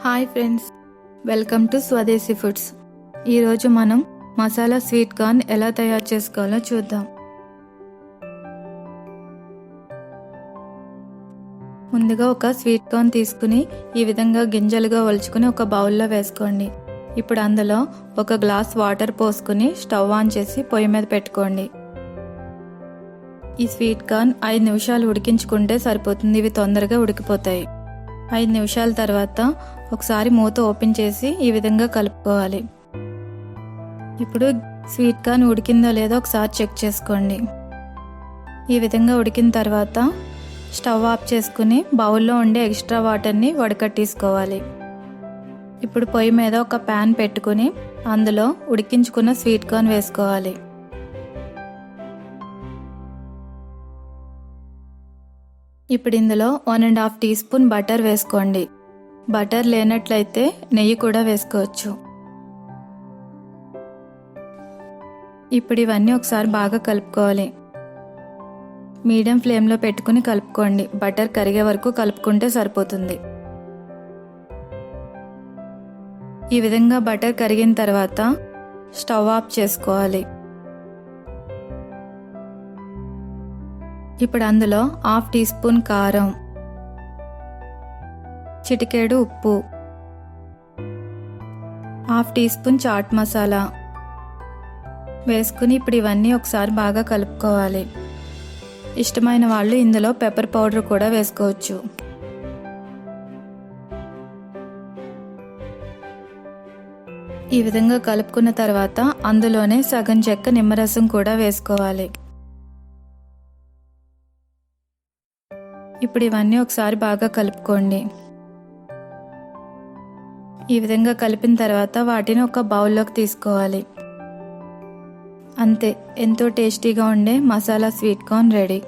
Hi friends, welcome to స్వదేశీ foods. ఈరోజు మనం మసాలా స్వీట్ కార్న్ ఎలా తయారు చేసుకోవాలో చూద్దాం. ముందుగా ఒక స్వీట్ కార్న్ తీసుకుని ఈ విధంగా గింజలుగా ఒలుచుకుని ఒక బౌల్లో వేసుకోండి. ఇప్పుడు అందులో ఒక గ్లాస్ వాటర్ పోసుకుని స్టవ్ ఆన్ చేసి పొయ్యి మీద పెట్టుకోండి. ఈ స్వీట్ కార్న్ 5 నిమిషాలు ఉడికించుకుంటే సరిపోతుంది. ఇవి తొందరగా ఉడికిపోతాయి. 5 నిమిషాల తర్వాత ఒకసారి మూత ఓపెన్ చేసి ఈ విధంగా కలుపుకోవాలి. ఇప్పుడు స్వీట్ కార్న్ ఉడికిందో లేదో ఒకసారి చెక్ చేసుకోండి. ఈ విధంగా ఉడికిన తర్వాత స్టవ్ ఆఫ్ చేసుకుని బౌల్లో ఉండే ఎక్స్ట్రా వాటర్ని వడకట్టేసుకోవాలి. ఇప్పుడు పొయ్యి మీద ఒక ప్యాన్ పెట్టుకుని అందులో ఉడికించుకున్న స్వీట్ కార్న్ వేసుకోవాలి. ఇప్పుడు ఇందులో 1.5 టీ స్పూన్ బటర్ వేసుకోండి. బటర్ లేనట్లయితే నెయ్యి కూడా వేసుకోవచ్చు. ఇప్పుడు ఇవన్నీ ఒకసారి బాగా కలుపుకోవాలి. మీడియం ఫ్లేమ్లో పెట్టుకుని కలుపుకోండి. బటర్ కరిగే వరకు కలుపుకుంటే సరిపోతుంది. ఈ విధంగా బటర్ కరిగిన తర్వాత స్టవ్ ఆఫ్ చేసుకోవాలి. ఇప్పుడు అందులో 1/2 టీ స్పూన్ కారం, చిటికెడు ఉప్పు, 1/2 టీ స్పూన్ చాట్ మసాలా వేసుకుని ఇప్పుడు ఇవన్నీ ఒకసారి బాగా కలుపుకోవాలి. ఇష్టమైన వాళ్ళు ఇందులో పెప్పర్ పౌడర్ కూడా వేసుకోవచ్చు. ఈ విధంగా కలుపుకున్న తర్వాత అందులోనే సగం చెక్క నిమ్మరసం కూడా వేసుకోవాలి. ఇప్పుడు ఇవన్నీ ఒకసారి బాగా కలుపుకోండి. ఈ విధంగా కలిపిన తర్వాత వాటిని ఒక బౌల్లోకి తీసుకోవాలి. అంతే, ఎంతో టేస్టీగా ఉండే మసాలా స్వీట్ కార్న్ రెడీ.